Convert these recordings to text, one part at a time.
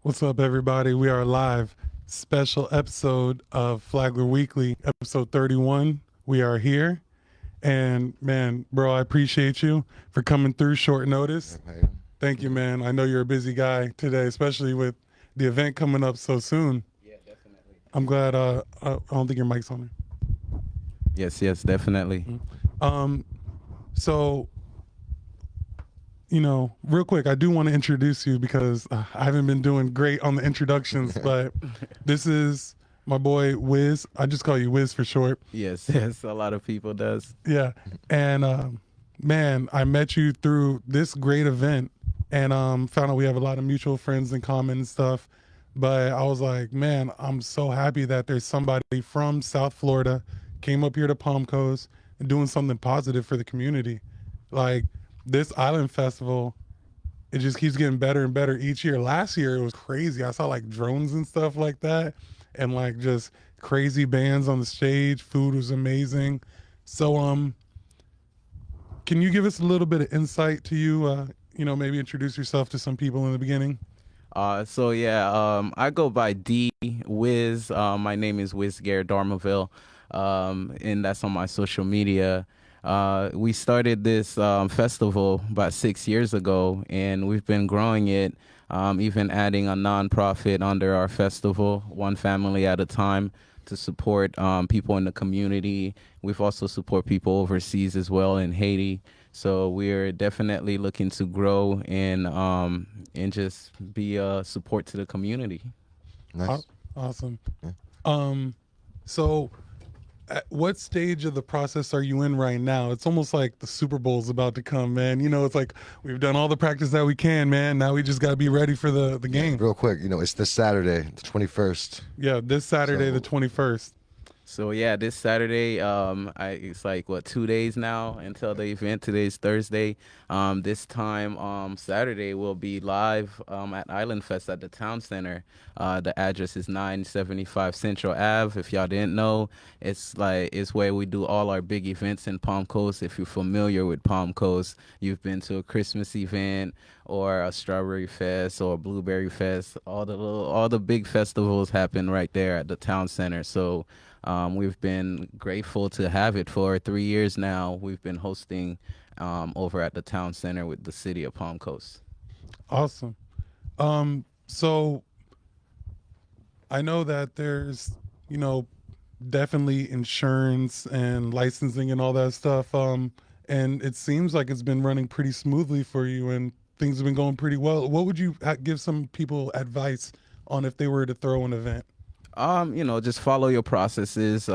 What's up, everybody? We are live. Special episode of Flagler Weekly, episode 31. We are here. And man, bro, I appreciate you for coming through short notice. Okay. Thank you, man. I know you're a busy guy today, especially with the event coming up so soon. Yeah, definitely. I'm glad I don't think your mic's on Yes, definitely. there. So real quick, I do want to introduce you because I haven't been doing great on the introductions, but this is my boy Wiz. I just call you Wiz for short. Yes, a lot of people does. Yeah. And man, I met you through this great event and found out we have a lot of mutual friends in common and stuff. But I was like, man, I'm so happy that there's somebody from South Florida came up here to Palm Coast and doing something positive for the community. Like this island festival, it just keeps getting better and better each year. Last year it was crazy. I saw like drones and stuff like that and like just crazy bands on the stage. Food was amazing. So can you give us a little bit of insight to you, maybe introduce yourself to some people in the beginning? I go by D Wiz. My name is Wiz Garrett Darmaville, and that's on my social media. We started this festival about 6 years ago, and we've been growing it, even adding a nonprofit under our festival, one family at a time, to support people in the community. We've also support people overseas as well in Haiti. So we're definitely looking to grow and just be a support to the community. Nice. Awesome. Yeah. So at what stage of the process are you in right now? It's almost like the Super Bowl's about to come, man. It's like we've done all the practice that we can, man. Now we just got to be ready for the game. Real quick, it's this Saturday, the 21st. Yeah, this Saturday, So- the 21st. So yeah, this Saturday, it's like 2 days now until the event. Today's Thursday. This time, Saturday, we'll be live at Island Fest at the Town Center. The address is 975 Central Ave. If y'all didn't know, it's where we do all our big events in Palm Coast. If you're familiar with Palm Coast, you've been to a Christmas event or a Strawberry Fest or a Blueberry Fest. All the big festivals happen right there at the Town Center. So. We've been grateful to have it for 3 years now. We've been hosting over at the Town Center with the city of Palm Coast. Awesome. So I know that there's, definitely insurance and licensing and all that stuff. And it seems like it's been running pretty smoothly for you and things have been going pretty well. What would you give some people advice on if they were to throw an event? Just follow your processes.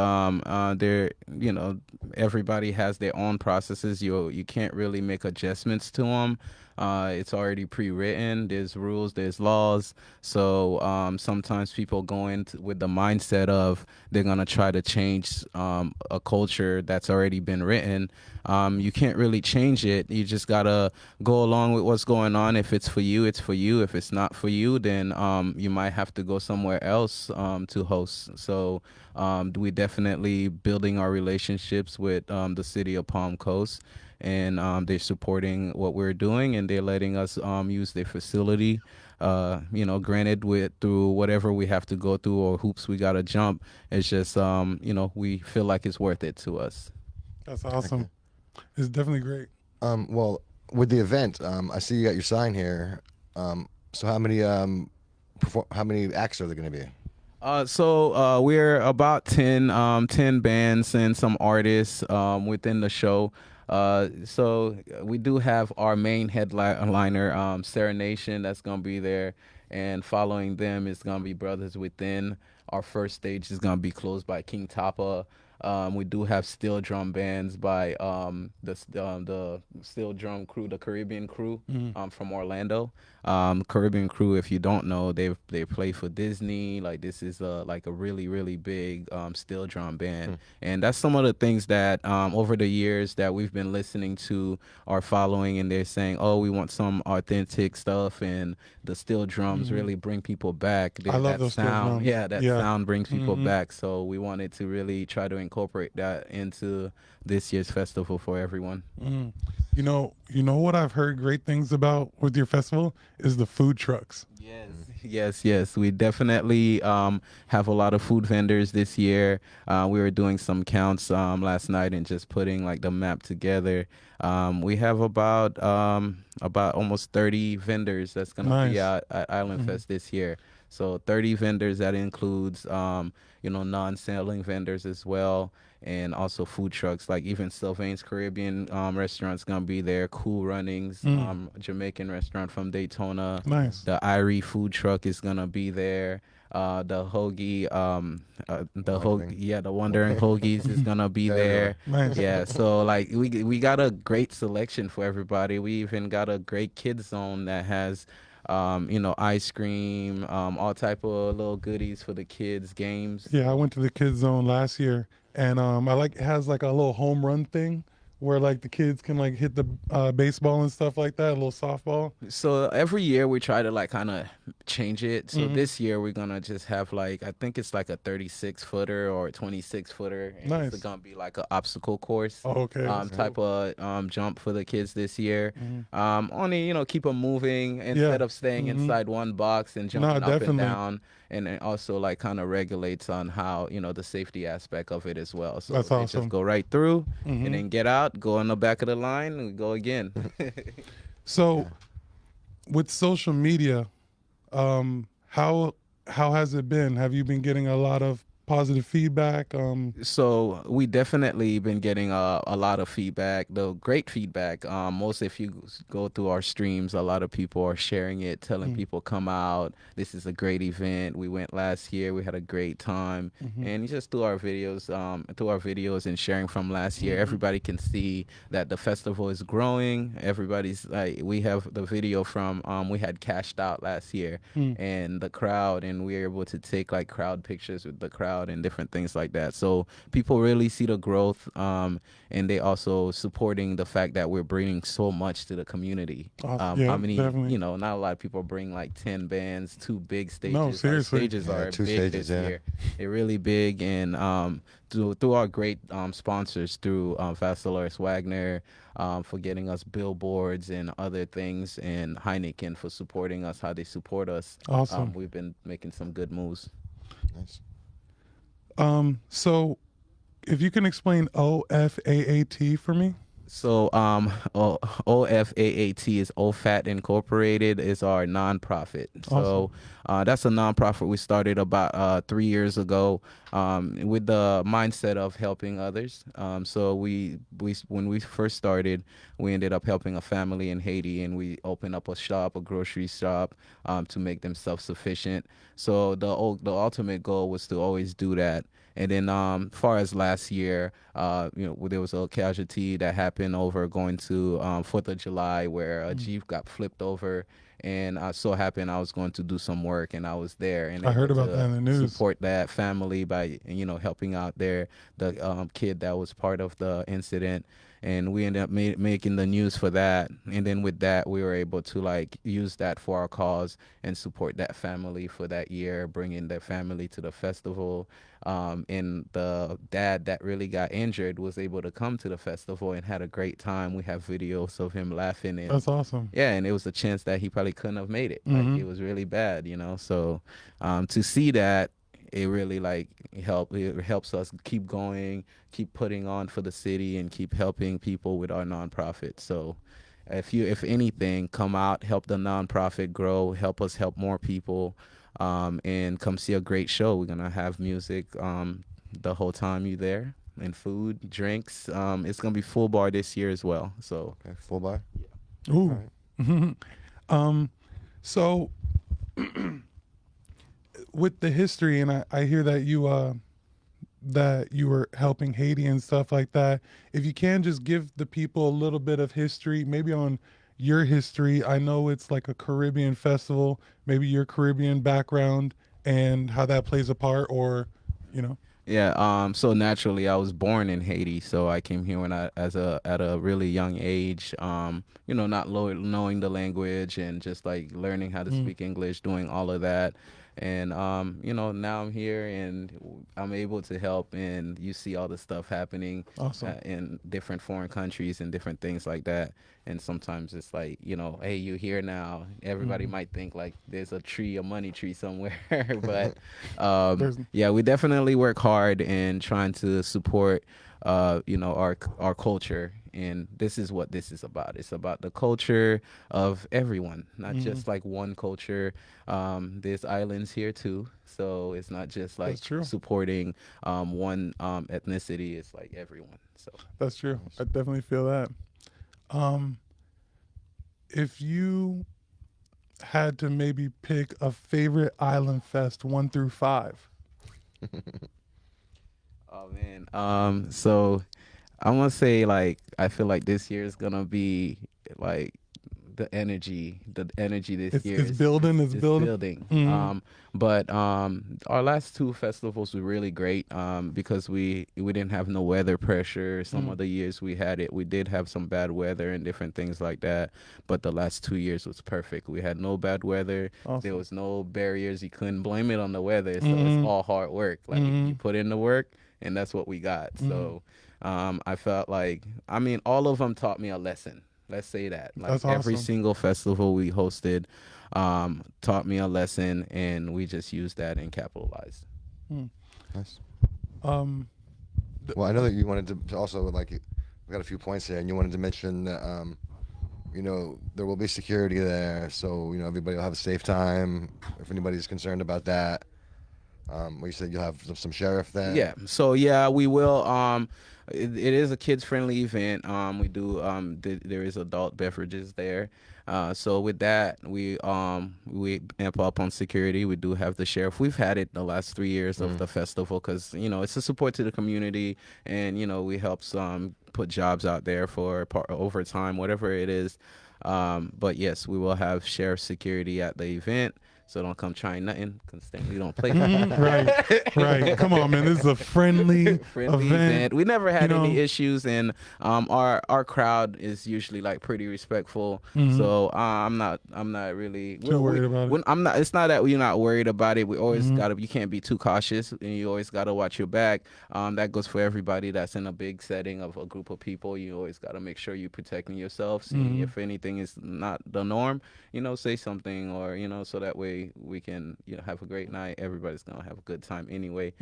Everybody has their own processes. You can't really make adjustments to them. It's already pre-written. There's rules, there's laws. So sometimes people go in with the mindset of they're gonna try to change a culture that's already been written. You can't really change it. You just gotta go along with what's going on. If it's for you, it's for you. If it's not for you, then you might have to go somewhere else to host. So we definitely building our relationships with the city of Palm Coast. And they're supporting what we're doing, and they're letting us use their facility. Granted, through whatever we have to go through or hoops we gotta jump, it's just we feel like it's worth it to us. That's awesome. It's definitely great. Well, with the event, I see you got your sign here. So how many acts are there going to be? We're about 10 bands and some artists within the show. So we do have our main headliner, Sarah Nation, that's gonna be there, and following them is gonna be Brothers Within. Our first stage is gonna be closed by King Tapa. We do have steel drum bands by the steel drum crew, the Caribbean crew from Orlando. Caribbean crew, if you don't know, they play for Disney. Like this is like a really really big steel drum band, and that's some of the things that over the years that we've been listening to are following, and they're saying, oh, we want some authentic stuff, and the steel drums really bring people back. I love that those steel sound, drums. yeah, that Yeah. sound brings people back. So we wanted to really try to incorporate that into this year's festival for everyone. You know what I've heard great things about with your festival is the food trucks. Yes, yes. We definitely have a lot of food vendors this year. We were doing some counts last night and just putting like the map together. We have about almost 30 vendors that's gonna be Nice. at Island Hmm. Fest this year. So 30 vendors, that includes non-selling vendors as well, and also food trucks, like even Sylvain's Caribbean restaurant's gonna be there. Cool Runnings, Mm, Jamaican restaurant from Daytona. nice. The Irie food truck is gonna be there. Wondering. The Wandering Hoagies is gonna be there. Everywhere. Nice. Yeah, so like we got a great selection for everybody. We even got a great kids zone that has ice cream, all type of little goodies for the kids, games. Yeah, I So went to the kids zone last year, and I like it has like a little home run thing where like the kids can like hit the baseball and stuff like that, a little softball. So every year we try to like kind of change it. So Hmm. this year we're gonna just have like, I think it's like a 36 footer or a 26 footer, and it's Nice. gonna be like an obstacle course Oh, okay. type of jump for the kids this year. Hmm. Only keep them moving Yeah. instead of staying Hmm. inside one box and No, jumping up and definitely. down. And it also like kind of regulates on how the safety aspect of it as well. So That's they just awesome. go right through and Hmm. then get out, go on the back of the line, and go again. So Yeah. with social media, um, how has it been? Have you been getting a lot of positive feedback? So we definitely been getting a lot of feedback, though great feedback. Most if you go through our streams, a lot of people are sharing it, telling Mm, people come out. This is a great event. We went last year. We had a great time, mhm, and just through our videos and sharing from last year, mhm, everybody can see that the festival is growing. Everybody's like, we have the video from we had cashed out last year, mm. and the crowd, and we were able to take like crowd pictures with the crowd and different things like that. So people really see the growth, and they also supporting the fact that we're bringing so much to the community. Awesome. How Yeah, many, definitely. not a lot of people bring like 10 bands, two big No, stages. Our seriously. stages Yeah, are two big stages. this Yeah. year. They're really big, and through our great sponsors, through Vassalaris Wagner, for getting us billboards and other things, and Heineken for supporting us, how they support us. Awesome. We've been making some good moves. Nice. So if you can explain OFAAT for me. So, OFAAT is OFAT Incorporated, is our nonprofit. Awesome. So, that's a nonprofit we started about 3 years ago, with the mindset of helping others. So we when we first started, we ended up helping a family in Haiti, and we opened up a grocery shop, to make them self-sufficient. So the ultimate goal was to always do that. And then, far as last year, there was a casualty that happened over going to 4th of July, where a Mm. Jeep got flipped over, and so happened I was going to do some work, and I was there and I able heard about that to in the news. support that family by helping out the kid that was part of the incident. And we ended up making the news for that, and then with that we were able to like use that for our cause and support that family for that year, bringing their family to the festival. And the dad that really got injured was able to come to the festival and had a great time. We have videos of him laughing, and That's awesome. yeah, and it was a chance that he probably couldn't have made it. Like, Hmm. it was really bad, So to see that, it really like it helps us keep going, keep putting on for the city, and keep helping people with our nonprofit. So if anything, come out, help the nonprofit grow, help us help more people, and come see a great show. We're gonna have music the whole time you there, and food, drinks. It's gonna be full bar this year as well. So Okay. Full bar. All Ooh. right. um, so with the history, and I hear that you were helping Haiti and stuff like that. If you can just give the people a little bit of history, maybe on your history. I know it's like a Caribbean festival, maybe your Caribbean background and how that plays a part, or, you know. yeah, so naturally I was born in Haiti, so I came here when I at a really young age, not knowing the language, and just like learning how to Mm, speak English, doing all of that. And you know, now I'm here and I'm able to help, and you see all the stuff happening Awesome. in different foreign countries and different things like that. And sometimes it's like, you know, hey, you're here now. Everybody might think like there's a tree, a money tree somewhere, but There's yeah, we definitely work hard in trying to support, you know, our culture. And this is what this is about. It's about the culture of everyone, not just like one culture. There's islands here too, so it's not just like That's true. supporting one ethnicity. It's like everyone. So That's true. I definitely feel that. Um, if you had to maybe pick a favorite island fest 1 through 5. oh man, so I want to say like I feel like this year is gonna be like the energy this year It's building. It's is building. building. Mhm. But our last two festivals were really great because we didn't have no weather pressure. Some of the years we had it, we did have some bad weather and different things like that. But the last 2 years was perfect. We had no bad weather. Awesome. There was no barriers. You couldn't blame it on the weather. So it's all hard work. Like you put in the work, and that's what we got. So I felt like, I mean, all of them taught me a lesson. Let's say that. Like That's every awesome. single festival we hosted taught me a lesson, and we just used that and capitalized. Nice. Um, Well, I know that you wanted to also like we got a few points here, and you wanted to mention that you know there will be security there, so you know everybody will have a safe time. If anybody's concerned about that, well, you said you'll have some sheriff there. Yeah. So yeah, we will. It is a kids friendly event. We do. There is adult beverages there. So with that, we amp up on security. We do have the sheriff. We've had it the last 3 years of the festival because you know it's a support to the community, and you know we help some put jobs out there for overtime, whatever it is. But yes, we will have sheriff security at the event. So don't come trying nothing, because we don't play right. Come on, man. This is a friendly, friendly event. event. We never had you know. any issues, and our crowd is usually like pretty respectful. So I'm not really Too worried about it. I'm not. It's not that we're not worried about it. We always gotta. You can't be too cautious, and you always gotta watch your back. That goes for everybody that's in a big setting of a group of people. You always gotta make sure you're protecting yourself. See if anything is not the norm. You know, say something, or you know, so that way we can have a great night. Everybody's gonna have a good time anyway.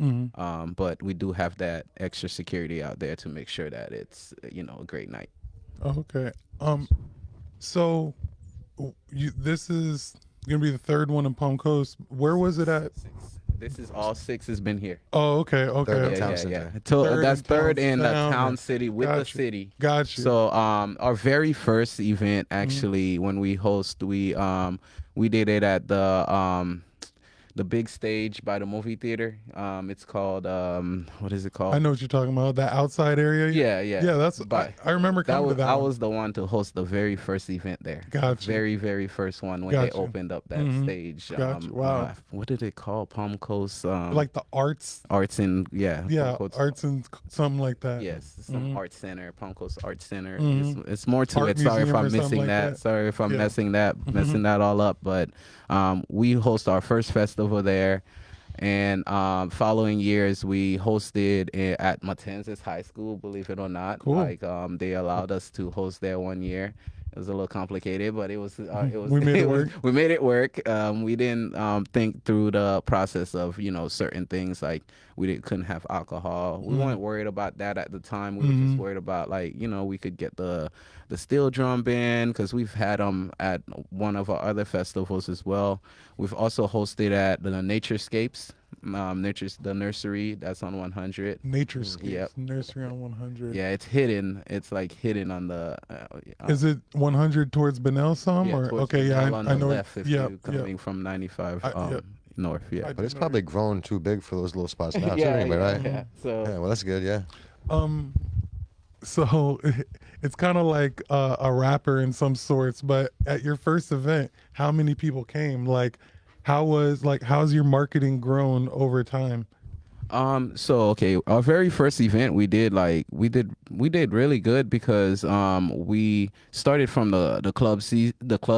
But we do have that extra security out there to make sure that it's a great night. Okay. So this is gonna be the third one in Palm Coast. Where was it at? This is all 6 has been here. Oh, okay. Third Yeah, Town yeah, center. yeah. Third That's in third town in the center. town city with the Gotcha. city. Got you. So our very first event actually when we host we did it at the big stage by the movie theater. It's called what is it called? I know what you're talking about. That outside area. Yeah. Yeah, that's. But I remember coming to that. I one. was the one to host the very first event there. Gotcha. Very, very first one when they Gotcha. opened up that stage. Gotcha. Wow. What did it call? Palm Coast. Like the arts. Arts and Yeah, Palm Coast- arts and something like that. Yes, some art center, Palm Coast Art Center. Mhm. It's more to Art it. Sorry if museum or I'm something missing like that. that. Sorry if I'm Yeah. messing that all up. But we host our first festival there. And following years, we hosted at Matanzas High School, believe it or not. Cool. Like they allowed us to host there one year. It was a little complicated, but it was. We made it work. We made it work. We didn't think through the process of certain things like couldn't have alcohol. We weren't worried about that at the time. We were just worried about we could get the steel drum band because we've had them at one of our other festivals as well. We've also hosted at the Naturescapes, the nursery that's on 100. Naturescapes. Yep. Nursery on 100. Yeah, it's hidden. It's like hidden on the. Is it 100 towards Benel some or towards okay? the Yeah, on I the know. left if Yeah, you're coming from 95 yeah. north. Yeah. I But it's know. probably grown too big for those little spots now, too, yeah, anyway, right? yeah. So Yeah, well, that's good, yeah. So it's kind of like a rapper in some sorts. But at your first event, how many people came? Like, how's your marketing grown over time? So okay, our very first event we did really good because we started from the club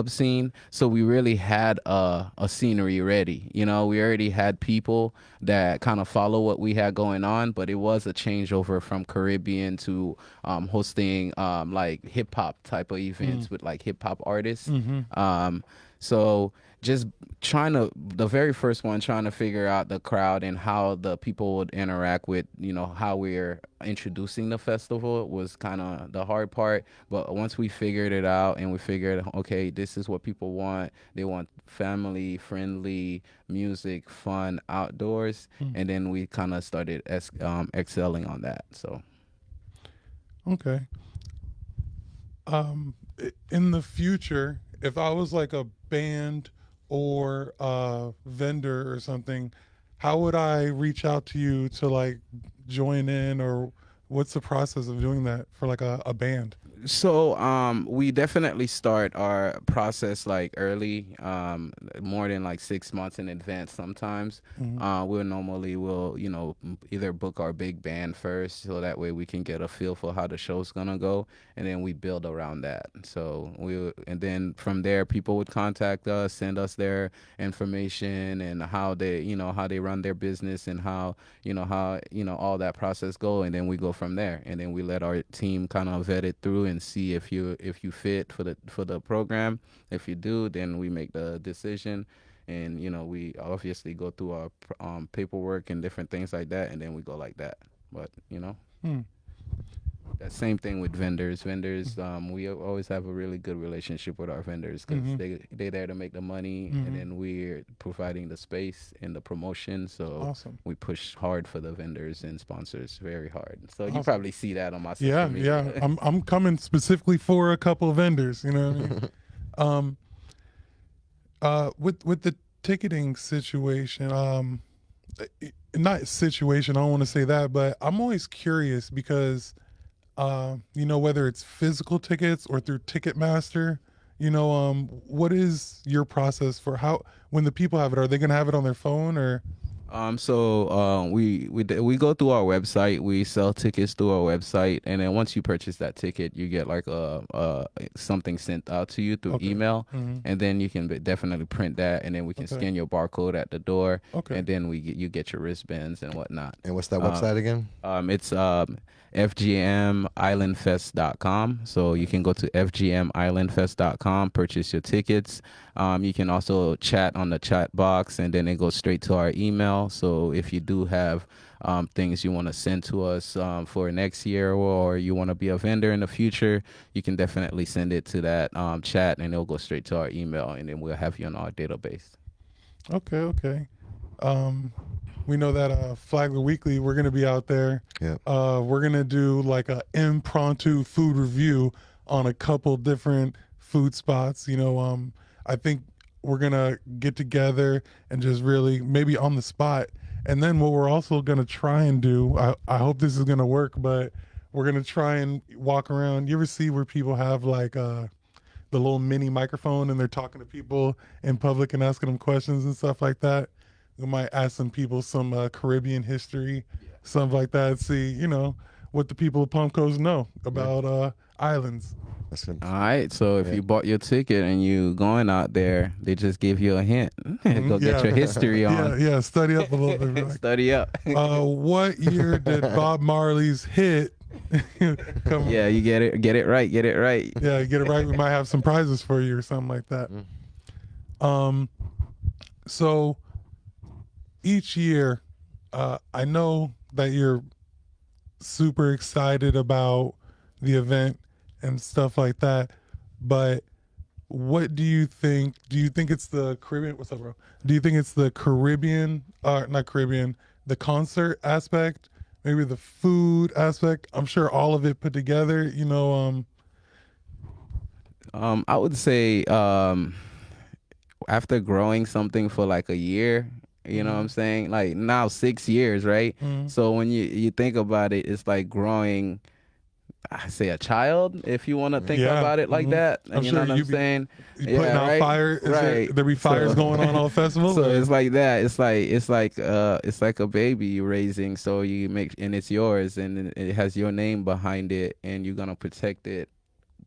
scene, so we really had a scenery ready. You know, we already had people that kind of follow what we had going on, but it was a changeover from Caribbean to hosting like hip hop type of events with like hip hop artists. Mm-hmm. So just the very first one, trying to figure out the crowd and how the people would interact with, you know, how we're introducing the festival was kind of the hard part. But once we figured it out and we figured, okay, this is what people want. They want family friendly music, fun, outdoors. And then we kind of started excelling on that. So. Okay. In the future, if I was like a band or a vendor or something, how would I reach out to you to like join in, or what's the process of doing that for like a band? So we definitely start our process like early, more than like 6 months in advance sometimes. We'll you know, either book our big band first, so that way we can get a feel for how the show's gonna go, and then we build around that. So and then from there people would contact us, send us their information and how they, you know, how they run their business and how all that process go, and then we go from there, and then we let our team kind of vet it through and see if you fit for the program. If you do, then we make the decision, and you know, we obviously go through our paperwork and different things like that, and then we go like that. But you know, Hmm. that same thing with vendors. We always have a really good relationship with our vendors because Mm-hmm. they're there to make the money, and then we're providing the space and the promotion. So Awesome. we push hard for the vendors and sponsors, very hard. So you Awesome. probably see that on my Yeah, social yeah. media. I'm coming specifically for a couple of vendors, you know what I mean? um with the ticketing situation, not situation, I don't want to say that, but I'm always curious because you know, whether it's physical tickets or through Ticketmaster, you know, what is your process for how, when the people have it, are they going to have it on their phone or? We go through our website. We sell tickets through our website, and then once you purchase that ticket, you get like a something sent out to you through Okay. email, Mm-hmm. and then you can definitely print that, and then we can Okay. scan your barcode at the door, Okay. and then you get your wristbands and whatnot. And what's that website again? It's fgmislandfest.com. So you can go to fgmislandfest.com, purchase your tickets. You can also chat on the chat box, and then it goes straight to our email. So if you do have things you want to send to us for next year, or you want to be a vendor in the future, you can definitely send it to that chat, and it'll go straight to our email, and then we'll have you on our database. Okay. Okay. We know that Flagler Weekly, we're gonna be out there. Yeah. We're gonna do like a impromptu food review on a couple different food spots. You know, I think we're gonna get together and just really maybe on the spot. And then what we're also gonna try and do, I hope this is gonna work, but we're gonna try and walk around. You ever see where people have like the little mini microphone and they're talking to people in public and asking them questions and stuff like that? We might ask some people some Caribbean history, something like that. See, you know, what the people of Palm Coast know about islands. That's good. All right, so if you bought your ticket and you going out there, they just give you a hint. Go get your history on. Yeah, study up a little bit. Be like, Study up. what year did Bob Marley's hit come? Yeah, you get it right, get it right. Yeah, get it right. We might have some prizes for you or something like that. So each year, I know that you're super excited about the event and stuff like that, but what do you think? Do you think it's the Caribbean? What's up, bro? Do you think it's the Caribbean, not Caribbean, the concert aspect, maybe the food aspect? I'm sure all of it put together, you know. I would say after growing something for like a year, you know what I'm saying? Like now 6 years, right? So when you think about it, it's like growing I say a child, if you want to think Yeah. about it like Mhm. that. I'm You sure know what you I'm be saying? you putting out right, fire. right. There be fires So, going on all festival? so or- it's like that. It's like a baby you're raising. So you make, and it's yours, and it has your name behind it, and you're gonna protect it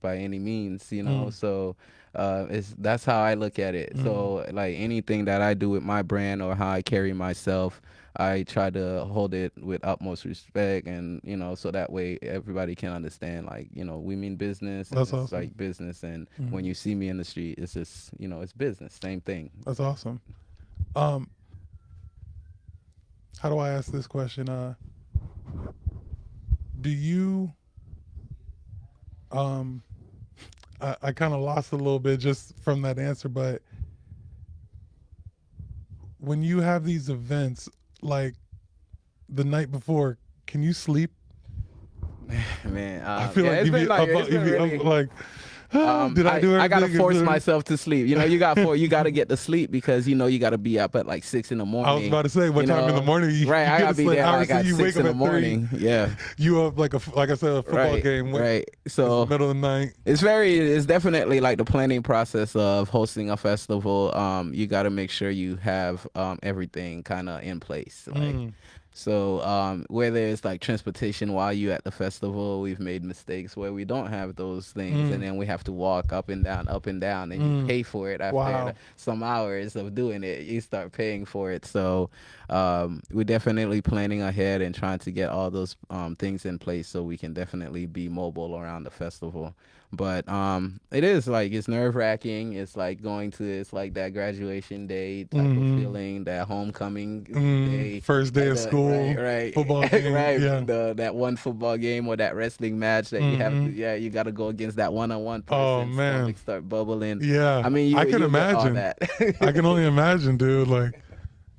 by any means, you know. Mm, So it's that's how I look at it. mm. So like anything that I do with my brand or how I carry myself, I try to hold it with utmost respect, and you know, so that way everybody can understand, like, you know, we mean business, and That's it's awesome. like business, and when Mhm. you see me in the street, it's just, you know, it's business, same thing. That's awesome. Um, how do I ask this question? Do you um I kind of lost a little bit just from that answer, but when you have these events like the night before, can you sleep? Man, I feel yeah, like it's been like, it's you'd been be up really, like, did I do I gotta everything? force myself to sleep. You know, you gotta get to sleep, because you know you gotta be up at like 6 in the I was morning. about to say, what You time in the know, morning right? you I get gotta to be sleep? there like Obviously, at you wake 6 up in the at 3. morning. Yeah, You up like like I said, a football right, game. right. It's the So middle of the night. it's definitely like the planning process of hosting a festival. You got to make sure you have everything kind of in place. Like, Mm, so where there's like transportation while you at the festival, we've made mistakes where we don't have those things, and mm, then we have to walk up and down, and you mm. pay for it after Wow. some hours of doing it. You start paying for it. So we're definitely planning ahead and trying to get all those things in place so we can definitely be mobile around the festival. But it is like, it's nerve wracking. It's like it's like that graduation day type of Hmm. feeling, that homecoming day, First day of right, school, right, football game. right. Yeah. That one football game or that wrestling match that you have to, Hmm. yeah, you got to go against that one-on-one Oh person. man. Stomach start bubbling. Yeah. I mean, I can you get all imagine. that. I can only imagine, dude. Like,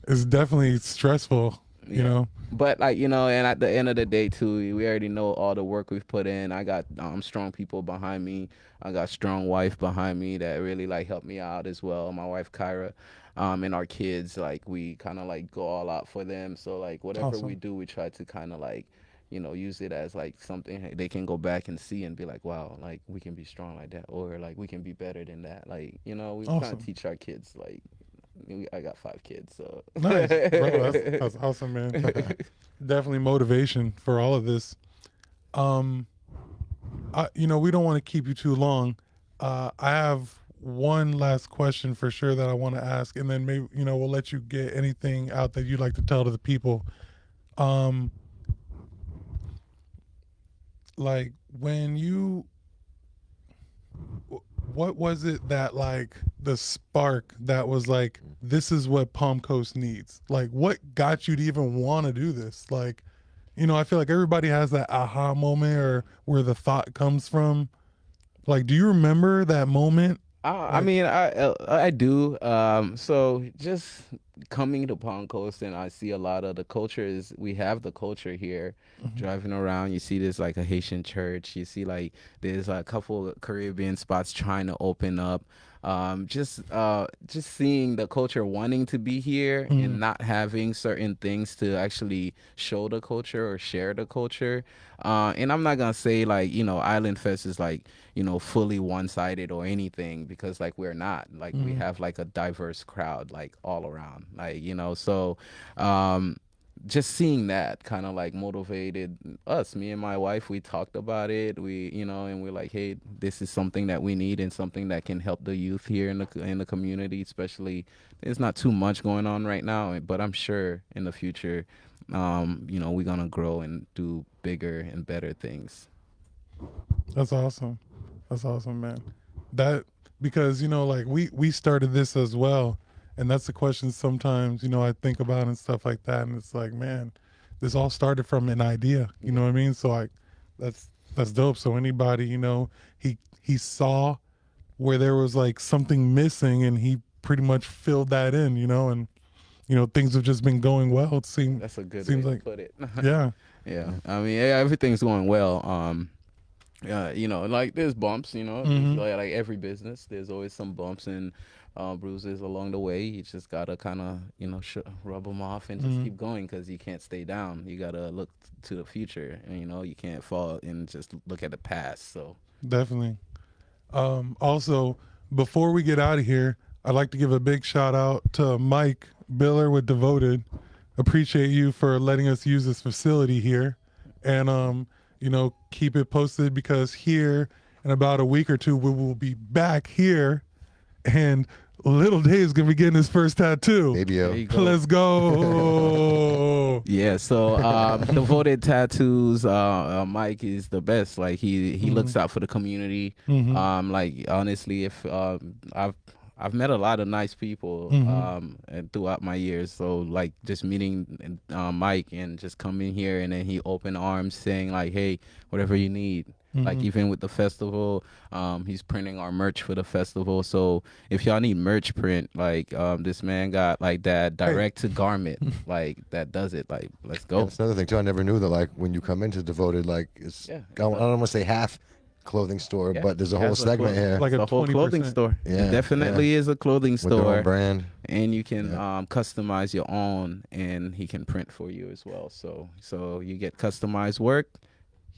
it's definitely stressful, you Yeah. know? But like, you know, and at the end of the day too, we already know all the work we've put in. I got strong people behind me. I got strong wife behind me that really like helped me out as well. My wife Kyra, and our kids, like we kind of like go all out for them. So like whatever we Awesome. do, we try to kind of like, you know, use it as like something they can go back and see and be like, wow, like we can be strong like that, or like we can be better than that. Like, you know, we trying to Awesome. teach our kids like, I got 5 kids, so. Nice. Bro, that's awesome, man. Definitely motivation for all of this. Um, we don't want to keep you too long. I have one last question for sure that I want to ask, and then maybe we'll let you get anything out that you'd like to tell to the people. Um, like when you, what was it that like the spark that was like, this is what Palm Coast needs? Like, what got you to even want to do this? Like, I feel like everybody has that aha moment or where the thought comes from. Like, do you remember that moment? I Like, mean, I do. So just coming to Palm Coast, and I see a lot of the culture is, we have the culture here. mhm, Driving around, you see there's like a Haitian church. You see like there's a couple of Caribbean spots trying to open up. Just seeing the culture wanting to be here and mm, not having certain things to actually show the culture or share the culture. And I'm not gonna say like, Island Fest is like, fully one-sided or anything, because like we're not. Like we mm, have like a diverse crowd like all around. Like, so um just seeing that kind of like motivated us, me and my wife. We talked about it, and we're like, hey, this is something that we need and something that can help the youth here in the community. Especially, there's not too much going on right now, but I'm sure in the future, we're gonna grow and do bigger and better things. that's awesome. That's awesome, man. That because like we started this as well, and that's the question sometimes I think about and stuff like that, and it's like, man, this all started from an idea. You know what I mean? So like, that's dope. So anybody he saw where there was like something missing, and he pretty much filled that in. And things have just been going well. That's a good way Seems to like put it. yeah. Yeah, I mean, yeah, everything's going well. Like there's bumps, Mm-hmm. like every business, there's always some bumps, and bruises along the way. You just gotta kind of rub them off and just keep going, because you can't stay down. You gotta look to the future, and you can't fall and just look at the past. So Definitely. Also, before we get out of here, I'd like to give a big shout out to Mike Biller with Devoted. Appreciate you for letting us use this facility here, and keep it posted, because here in about a week or two we will be back here, and Little Dave's gonna be getting his first tattoo. Maybe there you go. Let's go. Yeah, so Devoted Tattoos, Mike is the best. Like he looks out for the community. Like honestly, if I've met a lot of nice people and throughout my years. So like just meeting Mike and just coming here, and then he open arms saying like, hey, whatever you need. Like even with the festival, he's printing our merch for the festival. So if y'all need merch print, like this man got like that direct to garment, like that does it. Like let's go. That's another thing too. I never knew that. Like when you come into Devoted, like it's I don't want to say half clothing store, but there's a whole segment here, like a whole clothing store. Yeah, it definitely is a clothing with their store, own brand, and you can customize your own, and he can print for you as well. So you get customized work.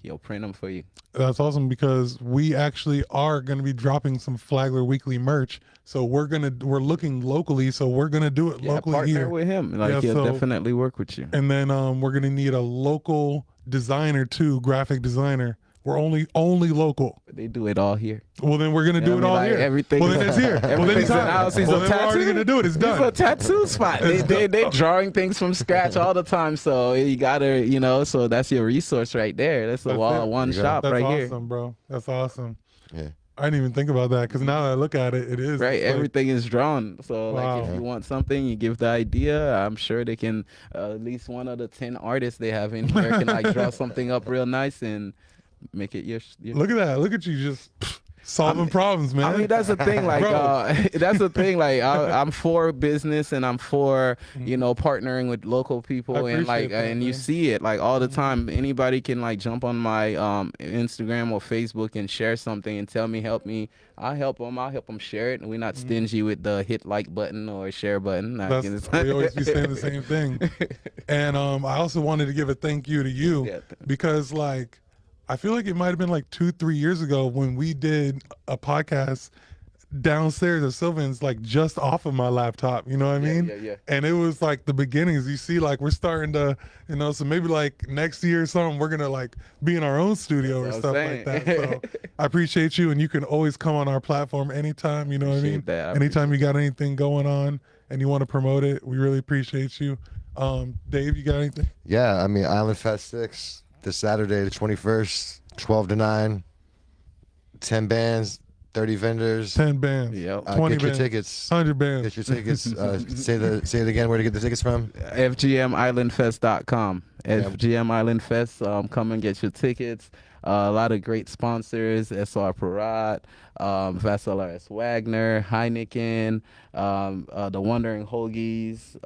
He'll print them for you. That's awesome, because we actually are going to be dropping some Flagler Weekly merch. So we're looking locally, so we're going to do it locally partner here. with him. Like he'll definitely work with you. And then we're going to need a local designer too, graphic designer. We're only local. They do it all here. Well, then we're gonna do it all here. Everything. Well, then it's here. Well, then it's in out. house. He's Well, a then we're already tattoo. gonna do it. It's done. He's a tattoo spot. They're drawing things from scratch all the time. So you gotta, so that's your resource right there. That's a one shop That's right awesome, here. bro. That's awesome. Yeah. I didn't even think about that, because now that I look at it, it is Right, everything is drawn. So Wow. like if you want something, you give the idea. I'm sure they can. At least one of the 10 artists they have in here can like draw something up real nice and make it your Look at that. Look at you just solving problems, man. I mean, that's the thing. Like, that's the thing. Like, I'm for business, and I'm for partnering with local people, and like, that, and you man. see it like all the time. Anybody can like jump on my Instagram or Facebook and share something and tell me, help me. I'll help them. I'll help them share it. And we're not stingy with the hit like button or share button. We always be saying the same thing. And I also wanted to give a thank you to you, because like, I feel like it might have been like 2-3 years ago when we did a podcast downstairs at Sylvan's, like just off of my laptop, you know what I mean? Yeah. And it was like the beginnings. You see, like we're starting to, so maybe like next year or something, we're gonna like be in our own studio or stuff like that. So I appreciate you, and you can always come on our platform anytime, you know what I mean? Anytime you got anything going on and you want to promote it, we really appreciate you. Dave, you got anything? Yeah, I mean, Island Fest 6 this Saturday, the 21st, 12 to 9, 10 bands, 30 vendors. 10 bands. Yep. 20 get your bands. tickets. 100 bands. Get your tickets. Say it again. Where to get the tickets from? FGMIslandFest.com. FGM Island Fest. Come and get your tickets. A lot of great sponsors: SR Parat, Vassal R.S. Wagner, Heineken, the Wandering Hoagies.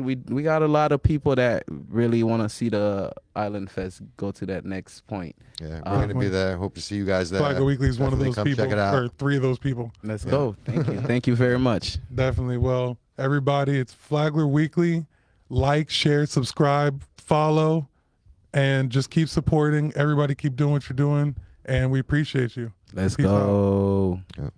We got a lot of people that really want to see the Island Fest go to that next point. Yeah, we're gonna be there. Hope to see you guys there. Flagler Weekly is one of those Definitely come people, check it out. or 3 of those people. Let's go. Thank you. Thank you very much. Definitely. Well, everybody, it's Flagler Weekly. Like, share, subscribe, follow, and just keep supporting. Everybody keep doing what you're doing, and we appreciate you. Let's Peace out. go. Yep.